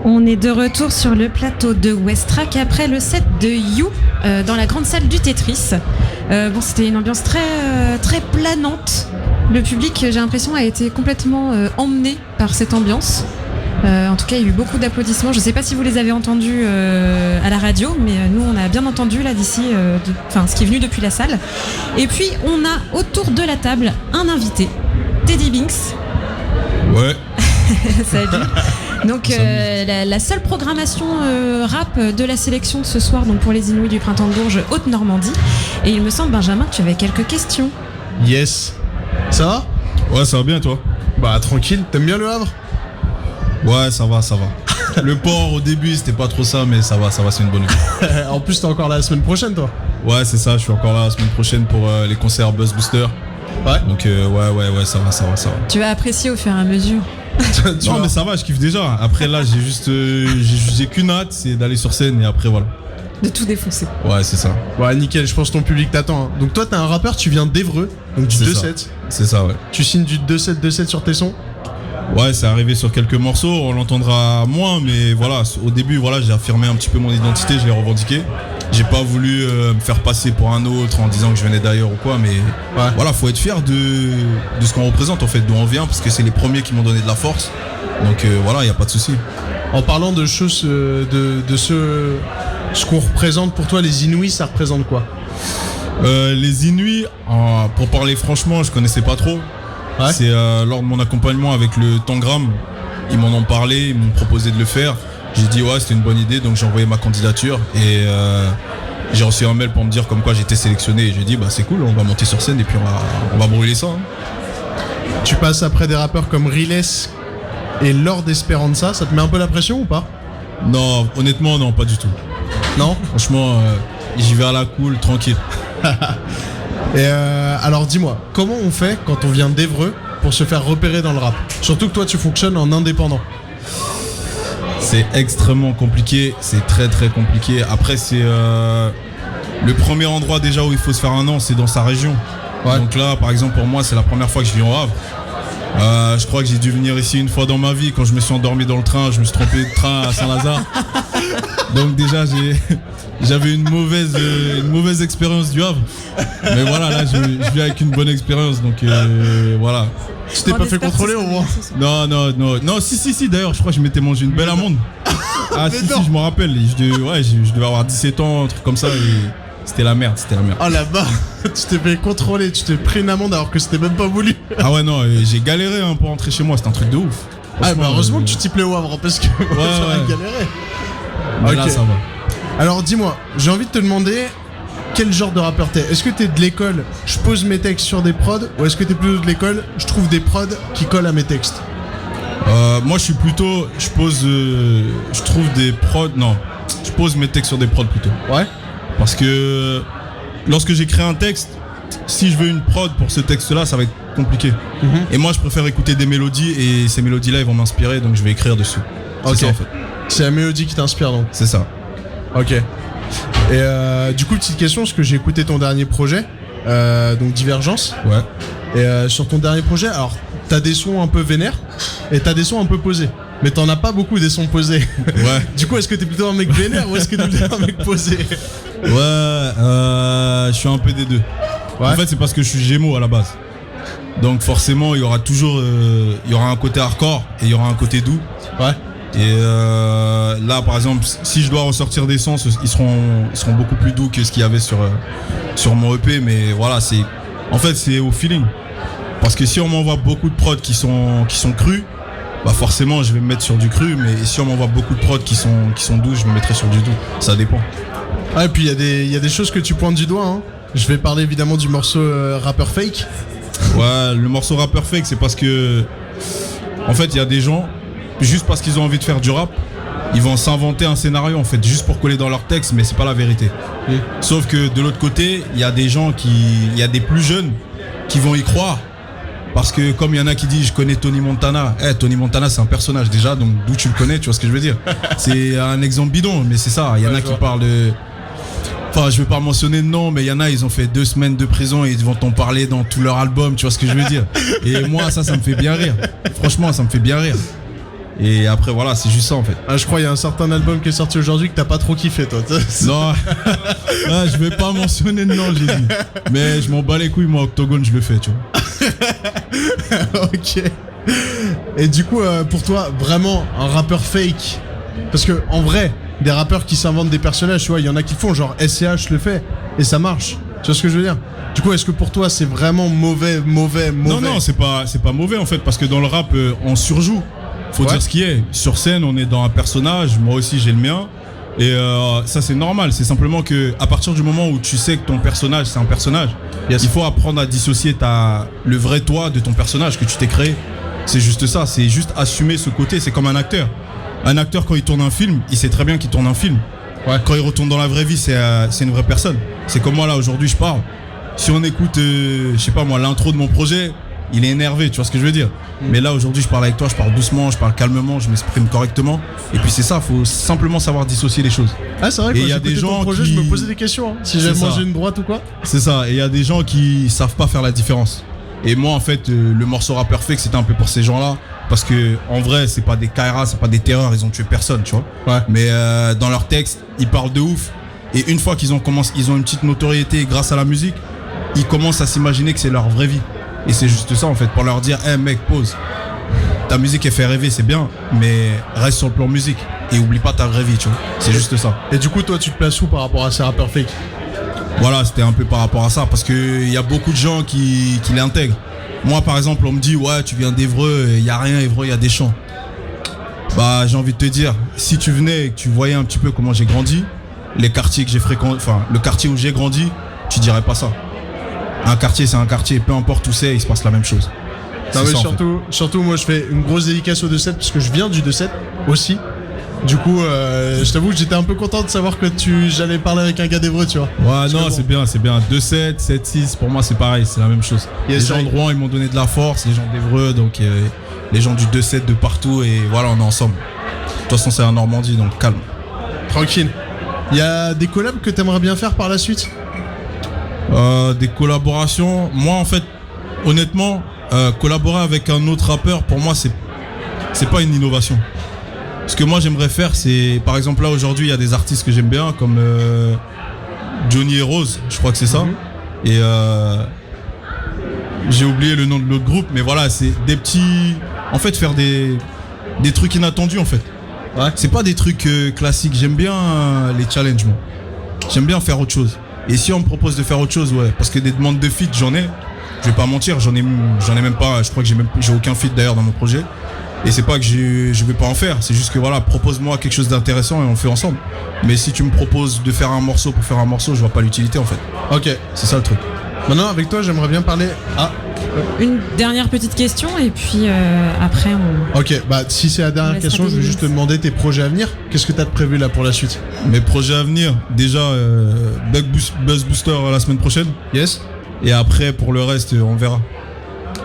On est de retour sur le plateau de Westrack après le set de You dans la grande salle du Tetris. C'était une ambiance très planante. Le public, j'ai l'impression, a été complètement emmené par cette ambiance. En tout cas, il y a eu beaucoup d'applaudissements. Je ne sais pas si vous les avez entendus à la radio, mais nous, on a bien entendu là d'ici, ce qui est venu depuis la salle. Et puis, on a autour de la table un invité, Teddy Binks. Ouais. Salut. Donc la seule programmation rap de la sélection de ce soir, donc pour les Inouïs du Printemps de Bourges Haute-Normandie. Et il me semble, Benjamin, que tu avais quelques questions. Yes. Ça va ? Ouais, ça va bien toi ? Bah tranquille, t'aimes bien le Havre ? Ouais, ça va. Le port au début c'était pas trop ça, mais ça va, c'est une bonne vie. En plus t'es encore là la semaine prochaine toi ? Ouais, c'est ça, je suis encore là la semaine prochaine pour les concerts Buzz Booster. Ouais. Donc ouais, ça va. Tu vas apprécier au fur et à mesure. Non mais ça va, je kiffe déjà. Après là j'ai qu'une hâte, c'est d'aller sur scène et après voilà. De tout défoncer. Ouais, c'est ça. Ouais, nickel, je pense que ton public t'attend. Hein. Donc toi t'es un rappeur, tu viens d'Évreux, donc du 2-7. C'est ça, ouais. Tu signes du 2-7 sur tes sons ? Ouais, c'est arrivé sur quelques morceaux, on l'entendra moins, mais voilà, au début, voilà, j'ai affirmé un petit peu mon identité, je l'ai revendiqué. J'ai pas voulu me faire passer pour un autre en disant que je venais d'ailleurs ou quoi, mais voilà, faut être fier de ce qu'on représente en fait, d'où on vient, parce que c'est les premiers qui m'ont donné de la force. Donc voilà, y a pas de souci. En parlant de choses, ce qu'on représente pour toi, les Inouïs, ça représente quoi ? Les Inouïs, pour parler franchement, je connaissais pas trop. Ouais. C'est lors de mon accompagnement avec le Tangram, ils m'en ont parlé, ils m'ont proposé de le faire. J'ai dit ouais, c'était une bonne idée, donc j'ai envoyé ma candidature et j'ai reçu un mail pour me dire comme quoi j'étais sélectionné. Et j'ai dit bah c'est cool, on va monter sur scène et puis on va brûler ça. Hein. Tu passes après des rappeurs comme Riles et Lord Esperanza, ça te met un peu la pression ou pas ? Non, honnêtement non, pas du tout. Non ? Franchement, j'y vais à la cool, tranquille. Et alors dis-moi, comment on fait quand on vient d'Évreux pour se faire repérer dans le rap ? Surtout que toi tu fonctionnes en indépendant. C'est extrêmement compliqué, c'est très compliqué. Après c'est le premier endroit déjà où il faut se faire un nom, c'est dans sa région. Ouais. Donc là par exemple pour moi c'est la première fois que je viens au Havre. Je crois que j'ai dû venir ici une fois dans ma vie quand je me suis endormi dans le train, je me suis trompé de train à Saint-Lazare. Donc déjà j'avais une mauvaise expérience du Havre. Mais voilà, là je viens avec une bonne expérience, donc voilà. Tu t'es pas fait contrôler au moins ? Non, si, d'ailleurs je crois que je m'étais mangé une belle amende. Ah si, je me rappelle, je devais avoir 17 ans, un truc comme ça, et c'était la merde. Oh là-bas, tu t'es fait contrôler, tu t'es pris une amende alors que c'était même pas voulu. Ah ouais non, j'ai galéré pour rentrer chez moi, c'était un truc de ouf. Ah bah heureusement que tu t'y plais au Havre, parce que j'aurais galéré. Mais là ça va. Alors dis-moi, j'ai envie de te demander quel genre de rappeur t'es. Est-ce que t'es de l'école, je pose mes textes sur des prods, ou est-ce que t'es plutôt de l'école, je trouve des prods qui collent à mes textes ? Moi je suis plutôt, je pose mes textes sur des prods plutôt. Ouais. Parce que lorsque j'écris un texte, si je veux une prod pour ce texte-là, ça va être compliqué. Et moi je préfère écouter des mélodies et ces mélodies-là, ils vont m'inspirer, donc je vais écrire dessus. Ok. C'est ça, en fait. C'est la mélodie qui t'inspire donc. C'est ça. Ok. Et du coup, petite question, parce que j'ai écouté ton dernier projet, donc Divergence. Ouais. Et sur ton dernier projet, alors t'as des sons un peu vénères et t'as des sons un peu posés. Mais t'en as pas beaucoup des sons posés. Ouais. Du coup, est-ce que t'es plutôt un mec vénère ou est-ce que t'es plutôt un mec posé ? Ouais, je suis un peu des deux. Ouais. En fait, c'est parce que je suis Gémeaux à la base. Donc forcément, il y aura toujours un côté hardcore et il y aura un côté doux. Ouais. Et là, par exemple, si je dois ressortir des sons, ils seront beaucoup plus doux que ce qu'il y avait sur mon EP. Mais voilà, c'est au feeling. Parce que si on m'envoie beaucoup de prods qui sont crus, bah forcément, je vais me mettre sur du cru. Mais si on m'envoie beaucoup de prods qui sont doux, je me mettrai sur du doux. Ça dépend. Ah, et puis il y a des choses que tu pointes du doigt. Hein. Je vais parler évidemment du morceau Rapper Fake. Ouais, le morceau Rapper Fake, c'est parce que en fait, il y a des gens, juste parce qu'ils ont envie de faire du rap, ils vont s'inventer un scénario en fait, juste pour coller dans leur texte, mais c'est pas la vérité. Sauf que de l'autre côté, il y a des gens il y a des plus jeunes qui vont y croire. Parce que comme il y en a qui disent je connais Tony Montana, Tony Montana c'est un personnage déjà, donc d'où tu le connais, tu vois ce que je veux dire. C'est un exemple bidon, mais c'est ça, il y en a qui parlent de... Enfin, je vais pas mentionner de nom, mais il y en a, ils ont fait 2 semaines de prison et ils vont t'en parler dans tout leur album, tu vois ce que je veux dire. Et moi, ça me fait bien rire. Franchement, ça me fait bien rire. Et après, voilà, c'est juste ça en fait. Ah, je crois qu'il y a un certain album qui est sorti aujourd'hui que t'as pas trop kiffé, toi. Non, ah, je vais pas mentionner de nom, j'ai dit. Mais je m'en bats les couilles, moi, Octogone, je le fais, tu vois. Ok. Et du coup, pour toi, vraiment, un rappeur fake. Parce que, en vrai, des rappeurs qui s'inventent des personnages, tu vois, il y en a qui font, genre SCH le fait, et ça marche. Tu vois ce que je veux dire? Du coup, est-ce que pour toi, c'est vraiment mauvais? Non, c'est pas mauvais en fait, parce que dans le rap, on surjoue. Faut dire ce qui est. Sur scène, on est dans un personnage, moi aussi j'ai le mien. Et ça, c'est normal. C'est simplement que à partir du moment où tu sais que ton personnage, c'est un personnage, il faut apprendre à dissocier le vrai toi de ton personnage que tu t'es créé. C'est juste ça, c'est juste assumer ce côté. C'est comme un acteur. Un acteur, quand il tourne un film, il sait très bien qu'il tourne un film. Ouais. Quand il retourne dans la vraie vie, c'est une vraie personne. C'est comme moi là, aujourd'hui, je parle. Si on écoute, je sais pas moi, l'intro de mon projet, il est énervé, tu vois ce que je veux dire. Mais là, aujourd'hui, je parle avec toi, je parle doucement, je parle calmement, je m'exprime correctement. Et puis c'est ça, faut simplement savoir dissocier les choses. Ah, c'est vrai que il y a des gens projet, je me posais des questions, hein, si j'avais mangé une droite ou quoi. C'est ça, et il y a des gens qui savent pas faire la différence. Et moi, en fait, le morceau Rappeur Fake, c'était un peu pour ces gens-là. Parce que, en vrai, c'est pas des Kaira, c'est pas des terreurs, ils ont tué personne, tu vois. Ouais. Mais dans leur texte, ils parlent de ouf. Et une fois qu'ils ont une petite notoriété grâce à la musique, ils commencent à s'imaginer que c'est leur vraie vie. Et c'est juste ça, en fait, pour leur dire, hey, mec, pause. Ta musique, elle fait rêver, c'est bien, mais reste sur le plan musique. Et oublie pas ta vraie vie, tu vois. C'est juste ça. Et du coup, toi, tu te places où par rapport à ces rappeurs fake? Voilà, c'était un peu par rapport à ça, parce qu'il y a beaucoup de gens qui l'intègrent. Moi, par exemple, on me dit, ouais, tu viens d'Évreux, il n'y a rien, Évreux, il y a des champs. Bah, j'ai envie de te dire, si tu venais et que tu voyais un petit peu comment j'ai grandi, les quartiers que j'ai fréquentés, enfin, le quartier où j'ai grandi, tu dirais pas ça. Un quartier, c'est un quartier, peu importe où c'est, il se passe la même chose. Non, mais surtout, moi, je fais une grosse dédicace au 2-7, parce que je viens du 2-7 aussi. Du coup, je t'avoue que j'étais un peu content de savoir que j'allais parler avec un gars d'Évreux, tu vois. Ouais, non, c'est bien. 2-7, 7-6, pour moi, c'est pareil, c'est la même chose. Les gens de Rouen, ils m'ont donné de la force, les gens d'Évreux, donc les gens du 2-7 de partout, et voilà, on est ensemble. De toute façon, c'est en Normandie, donc calme. Tranquille. Il y a des collabs que t'aimerais bien faire par la suite? Des collaborations. Moi, en fait, honnêtement, collaborer avec un autre rappeur, pour moi, c'est pas une innovation. Ce que moi j'aimerais faire, c'est par exemple là aujourd'hui il y a des artistes que j'aime bien comme Johnny et Rose, je crois que c'est ça. Et j'ai oublié le nom de l'autre groupe, mais voilà, c'est des petits, en fait, faire des trucs inattendus en fait. Ouais. C'est pas des trucs classiques. J'aime bien les challenges, moi. J'aime bien faire autre chose. Et si on me propose de faire autre chose, ouais, parce que des demandes de feat, j'en ai. Je vais pas mentir, j'en ai même pas. Je crois que j'ai aucun feat d'ailleurs dans mon projet. Et c'est pas que je vais pas en faire, c'est juste que voilà, propose-moi quelque chose d'intéressant et on le fait ensemble. Mais si tu me proposes de faire un morceau pour faire un morceau, je vois pas l'utilité en fait. Ok, c'est ça le truc. Maintenant avec toi, j'aimerais bien parler. Une dernière petite question et puis après on. Ok, bah si c'est la dernière question, je vais juste te demander tes projets à venir. Qu'est-ce que t'as de prévu là pour la suite? Mes projets à venir, déjà Buzz Booster la semaine prochaine. Yes. Et après pour le reste, on verra.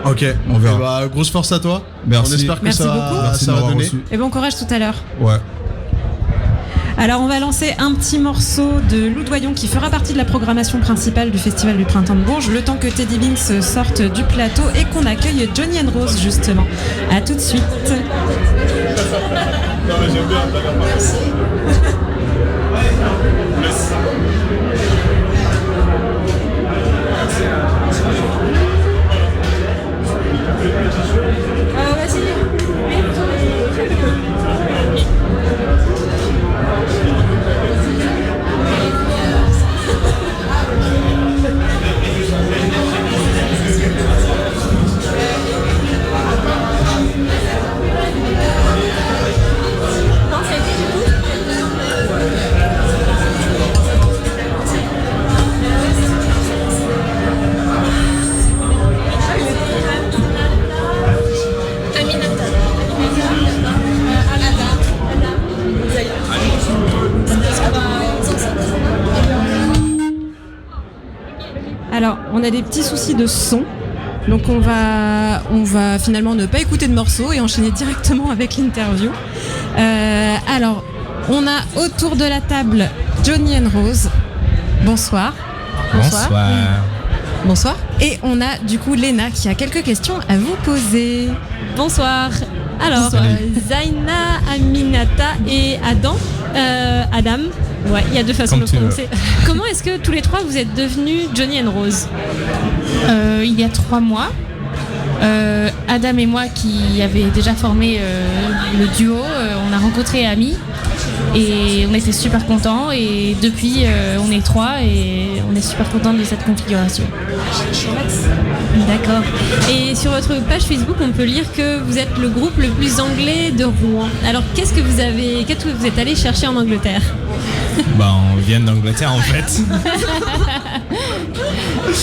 Ok, on verra. Et bah, grosse force à toi. Merci. On espère que Merci beaucoup. ça va donner. Reçu. Et bon courage tout à l'heure. Ouais. Alors on va lancer un petit morceau de Loudoyon qui fera partie de la programmation principale du Festival du Printemps de Bourges, le temps que Teddy Binks sorte du plateau et qu'on accueille Johnny and Rose justement. A tout de suite. Non mais j'aime bien la blague à part. Alors, on a des petits soucis de son, donc on va finalement ne pas écouter de morceaux et enchaîner directement avec l'interview. Alors, on a autour de la table Johnny and Rose. Bonsoir. Bonsoir. Et on a du coup Léna qui a quelques questions à vous poser. Bonsoir. Alors, Zaina, Aminata et Adam. Adam. Ouais, il y a deux façons de le prononcer. Comment est-ce que tous les trois vous êtes devenus Johnny and Rose ? Il y a 3 mois. Adam et moi qui avaient déjà formé le duo, on a rencontré Ami et on était super contents et depuis on est 3 et on est super contents de cette configuration. D'accord. Et sur votre page Facebook, on peut lire que vous êtes le groupe le plus anglais de Rouen. Alors qu'est-ce que vous êtes allé chercher en Angleterre ? On vient d'Angleterre en fait.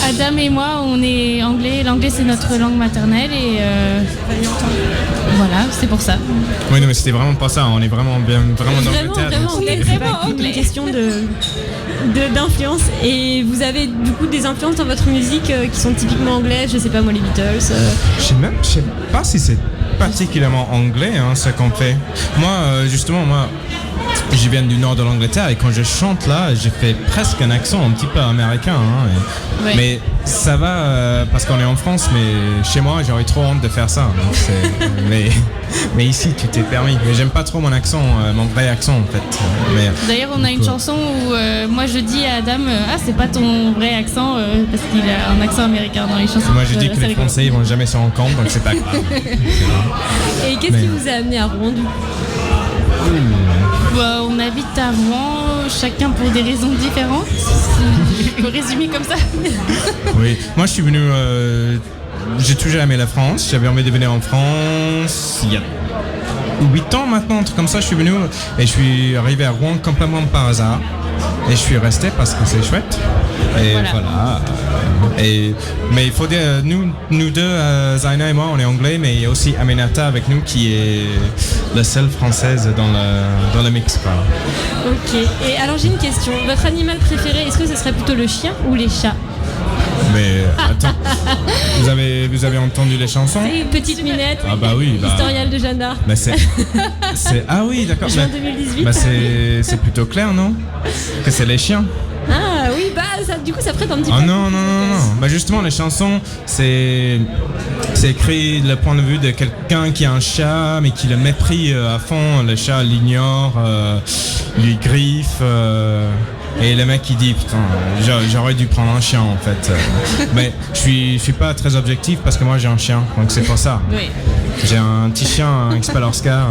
Adam et moi, on est anglais. L'anglais, c'est notre langue maternelle et voilà, c'est pour ça. Oui, non, mais c'était vraiment pas ça. On est vraiment d'Angleterre. Vraiment, on est vraiment anglais. Une question d'influence. Et vous avez du coup des influences dans votre musique qui sont typiquement anglaises. Je sais pas moi, les Beatles. Je sais pas si c'est particulièrement anglais ce qu'on fait. Moi, justement, je viens du nord de l'Angleterre et quand je chante là, j'ai fait presque un accent un petit peu américain. Ouais. Mais ça va parce qu'on est en France, mais chez moi j'aurais trop honte de faire ça. Donc mais ici tu t'es permis. Mais j'aime pas trop mon accent, mon vrai accent en fait. D'ailleurs on a une chanson où moi je dis à Adam c'est pas ton vrai accent parce qu'il a un accent américain dans les chansons. Moi je dis que les Français ils vont jamais se rendre compte donc c'est pas grave. Et qu'est-ce qui vous a amené à Rouen du coup ? On habite à Rouen, chacun pour des raisons différentes. Si je peux résumer comme ça. Oui, moi je suis venu. J'ai toujours aimé la France. J'avais envie de venir en France il y a 8 ans maintenant, un truc comme ça. Je suis venu et je suis arrivé à Rouen complètement par hasard. Et je suis resté parce que c'est chouette. Et voilà. Mais il faut dire, nous deux, Zaina et moi, on est anglais, mais il y a aussi Aminata avec nous qui est la seule française dans le mix. Quoi. Ok. Et alors j'ai une question. Votre animal préféré, est-ce que ce serait plutôt le chien ou les chats ? Mais attends, vous avez entendu les chansons ? C'est Petite Minette, ah bah oui, Historial de Jeanne d'Arc. Mais c'est ah oui, d'accord. Juin 2018. Bah c'est plutôt clair, non ? Que c'est les chiens. Ah oui, du coup ça prête un petit peu. Ah non. Bah justement, les chansons, c'est écrit le point de vue de quelqu'un qui a un chat, mais qui le méprise à fond. Le chat l'ignore, lui griffe. Et le mec il dit putain j'aurais dû prendre un chien en fait. Mais je suis pas très objectif parce que moi j'ai un chien donc c'est pour ça. Oui. J'ai un petit chien, un Expel Oscar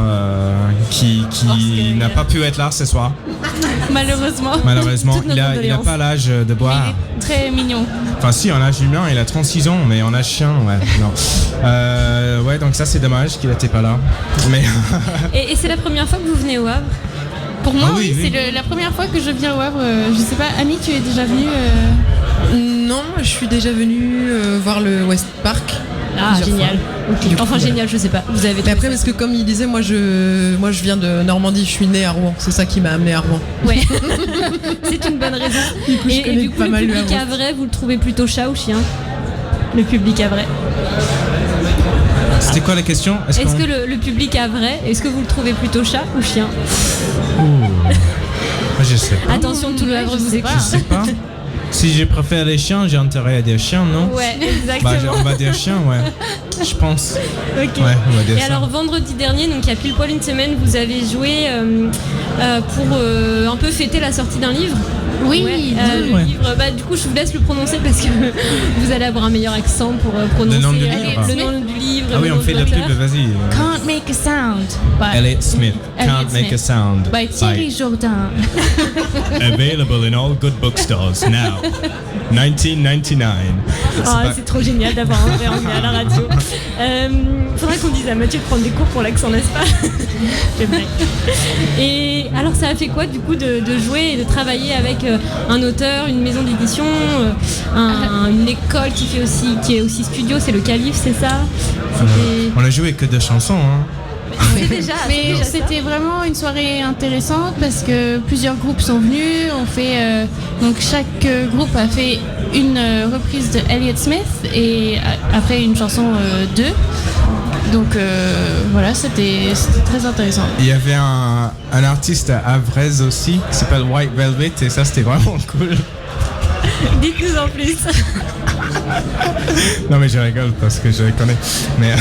qui n'a pas pu être là ce soir. Malheureusement. Il a pas l'âge de boire. Il est très mignon. Enfin si, en âge humain il a 36 ans mais en âge chien non. Ouais donc ça c'est dommage qu'il était pas là. Mais et c'est la première fois que vous venez au Havre ? Pour moi, oui. C'est la première fois que je viens au Havre. Je sais pas, Ami, tu es déjà venue Non, je suis déjà venue voir le West Park. Ah, génial. Okay. Enfin, génial, je sais pas. Vous avez. Mais après, parce que comme il disait, moi je viens de Normandie, je suis née à Rouen. C'est ça qui m'a amenée à Rouen. Ouais. C'est une bonne raison. Et du coup, le public havrais, vous le trouvez plutôt chat ou chien ? Le public havrais. C'était quoi la question ? Est-ce que le public havrais, est-ce que vous le trouvez plutôt chat ou chien ? Je sais pas. Attention, tout le Havre vous écoute. Je sais pas. Si je préfère les chiens, j'ai intérêt à dire chien, non ? Ouais, exactement. On va dire chien, ouais. Je pense. Ok. Ouais, on va dire et ça. alors, vendredi dernier, donc il y a pile poil une semaine, vous avez joué pour un peu fêter la sortie d'un livre. Oui, le livre. Du coup, je vous laisse le prononcer parce que vous allez avoir un meilleur accent pour prononcer le nom du livre. Ah oui, on fait de la pub, vas-y. Can't Make a Sound. Elliot Smith. Can't Make a Sound. By Thierry Jourdain. Available in all good bookstores now. 1999. C'est trop génial d'avoir un vrai anglais à la radio. Faudrait qu'on dise à Mathieu de prendre des cours pour l'accent, n'est-ce pas ? J'aimerais. Et alors, ça a fait quoi du coup de jouer et de travailler avec un auteur, une maison d'édition, une école qui est aussi studio, c'est le Calife, c'est ça ? C'était... On a joué que 2 chansons, hein. Mais c'était vraiment une soirée intéressante parce que plusieurs groupes sont venus. Donc chaque groupe a fait une reprise de Elliott Smith et après une chanson d'eux. Donc voilà, c'était très intéressant. Il y avait un artiste à Vraise aussi qui s'appelle White Velvet et ça c'était vraiment cool. Dites-nous en plus. Non mais je rigole parce que je les connais. Mais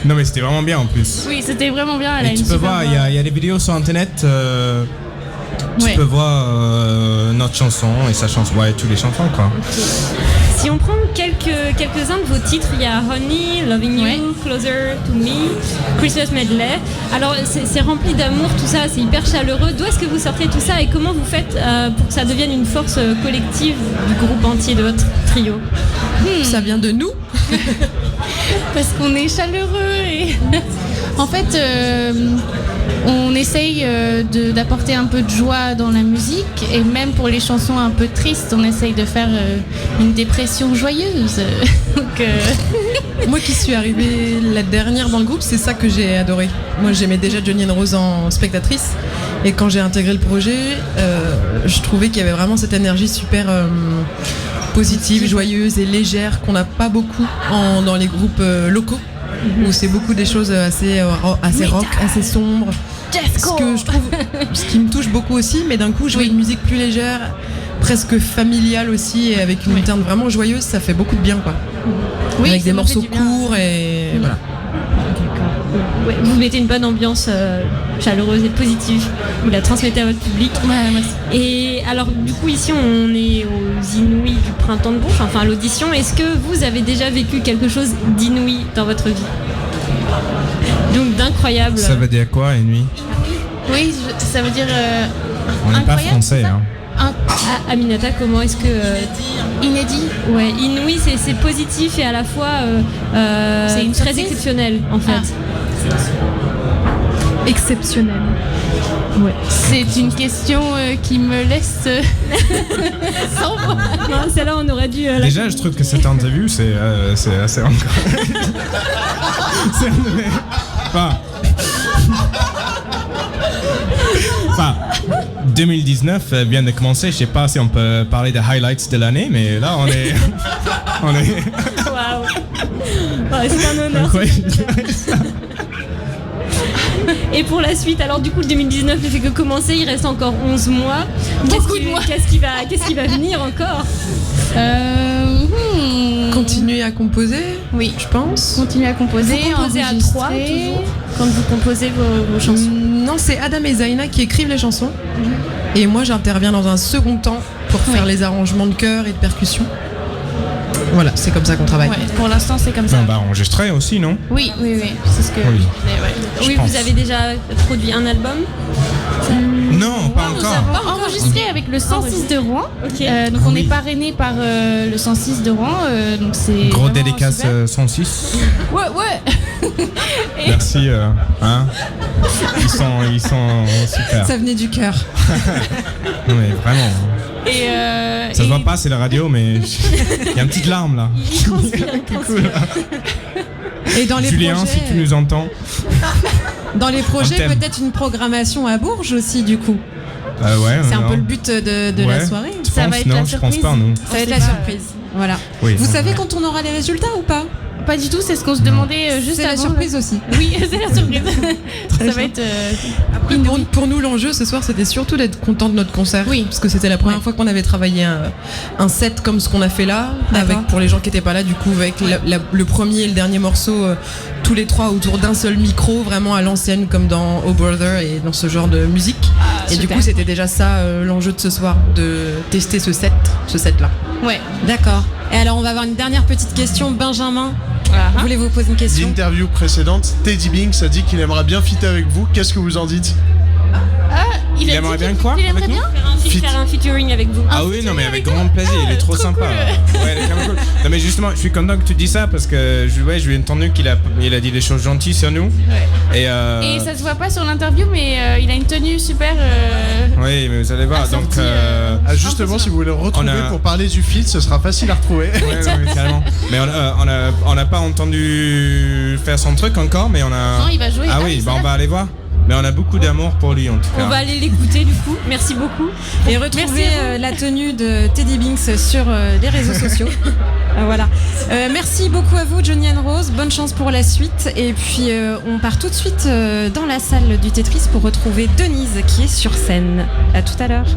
non mais c'était vraiment bien en plus. Oui, c'était vraiment bien. Elle a Et une tu peux super voir, voix. il y a des vidéos sur internet. Tu Ouais. peux voir notre chanson et sa chanson, ouais, toutes les chansons quoi. Si on prend quelques-uns de vos titres, il y a Honey, Loving You, Ouais. Closer to Me, Christmas Medley. Alors c'est rempli d'amour, tout ça, c'est hyper chaleureux. D'où est-ce que vous sortez tout ça et comment vous faites pour que ça devienne une force collective du groupe entier de votre trio? Ça vient de nous. Parce qu'on est chaleureux et en fait on essaye d'apporter un peu de joie dans la musique et même pour les chansons un peu tristes on essaye de faire une dépression joyeuse. Donc, Moi qui suis arrivée la dernière dans le groupe, c'est ça que j'ai adoré. Moi j'aimais déjà Johnny and Rose en spectatrice et quand j'ai intégré le projet, je trouvais qu'il y avait vraiment cette énergie super positive, joyeuse et légère qu'on n'a pas beaucoup dans les groupes locaux où c'est beaucoup des choses assez rock, assez sombres. Ce qui me touche beaucoup aussi, mais d'un coup jouer une musique plus légère, presque familiale aussi et avec une teinte vraiment joyeuse, ça fait beaucoup de bien quoi. oui, Avec ça des m'a fait morceaux du bien. courts et voilà. Ouais, vous mettez une bonne ambiance chaleureuse et positive. Vous la transmettez à votre public. Ouais, moi, Et alors, du coup, ici, on est aux Inouïs du Printemps de Bourges, enfin à l'audition. Est-ce que vous avez déjà vécu quelque chose d'inouï dans votre vie? Donc d'incroyable. Ça veut dire quoi, une nuit? oui, ça veut dire On n'est pas incroyable, français, c'est ça hein. Ah, Aminata, comment est-ce que... Inédit. Ouais, inouï, c'est positif et à la fois C'est une très surprise exceptionnel, en fait. Exceptionnel. Ouais. C'est une question qui me laisse sans voix. Non, celle-là, on aurait dû... Déjà, je trouve que cette interview, c'est assez encore. Enfin, 2019 vient de commencer. Je sais pas si on peut parler des highlights de l'année, mais là, on est. Waouh. Ouais, c'est un honneur. Ouais. Et pour la suite, alors du coup, le 2019 ne fait que commencer, il reste encore 11 mois. Beaucoup de mois. Qu'est-ce qui va venir encore? Continuer à composer, Oui, je pense. continuer à composer. Vous composez à enregistrer. 3 toujours quand vous composez vos chansons? Non, c'est Adam et Zaina qui écrivent les chansons. Et moi, j'interviens dans un second temps pour faire les arrangements de chœur et de percussion. Voilà, c'est comme ça qu'on travaille. Ouais, pour l'instant, c'est comme ça. On va enregistrer aussi, non? Oui, c'est ce que Oui. je disais, ouais. Je Oui, pense. vous avez déjà produit un album? Non, pas Nous encore. avons enregistré avec le 106 de Rouen. Ok. Donc on Oui. est parrainé par le 106 de Rouen. Donc c'est Gros vraiment dédicace super. 106. Ouais. Merci. Hein. Ils sont super. Ça venait du cœur. Non mais vraiment. Et Ça se voit pas, c'est la radio, mais il y a une petite larme là. Il transpire, il transpire. Et dans les Julien, projets, si tu nous entends. dans les projets, On t'aime. peut-être une programmation à Bourges aussi, du coup. Ouais. C'est un non. peu le but de Ouais. la soirée. Tu Ça penses? va être Non, la je pense surprise. pas, nous. Ça va être sait la pas, surprise. Voilà. Oui. Vous savez quand on aura les résultats ou pas? pas du tout, c'est ce qu'on se demandait juste C'est la avant. surprise aussi. Oui, c'est la surprise. Ça va être Après, pour nous, l'enjeu ce soir, c'était surtout d'être content de notre concert. Oui. Parce que c'était la première fois qu'on avait travaillé un set comme ce qu'on a fait là, avec pour les gens qui n'étaient pas là, du coup, avec le premier et le dernier morceau, tous les trois autour d'un seul micro, vraiment à l'ancienne, comme dans Oh Brother et dans ce genre de musique. Et super. du coup, c'était déjà ça l'enjeu de ce soir, de tester ce set-là. ouais. D'accord. Et alors, on va avoir une dernière petite question. Benjamin, Voilà. voulez-vous poser une question? L'interview précédente, Teddy Binks a dit qu'il aimerait bien fitter avec vous. Qu'est-ce que vous en dites? Il a aimerait dit bien qu'il- quoi qu'il aimerait avec nous bien Faire un featuring avec vous. Ah oui, non, mais avec grand plaisir, il est trop sympa. Ouais, il est vraiment cool. Non, mais justement, je suis content que tu dis ça parce que je lui ai entendu qu'il a dit des choses gentilles sur nous. Ouais. Et, Et ça se voit pas sur l'interview, mais il a une tenue super. oui, mais vous allez voir. assortie, Donc, Ah, justement, si vous voulez le retrouver On a- pour parler du feat, ce sera facile à retrouver. ouais, non, mais carrément. Mais on n'a pas entendu faire son truc encore, mais on a. Non, il va jouer. Ah Ah oui, oui, bah c'est on là. va aller voir. Mais on a beaucoup d'amour pour lui en tout cas. On va aller l'écouter du coup. Merci beaucoup. Et retrouver la tenue de Teddy Binks sur les réseaux sociaux. Voilà. Merci beaucoup à vous, Johnny and Rose. Bonne chance pour la suite. Et puis on part tout de suite dans la salle du Tetris pour retrouver Denise qui est sur scène. À tout à l'heure.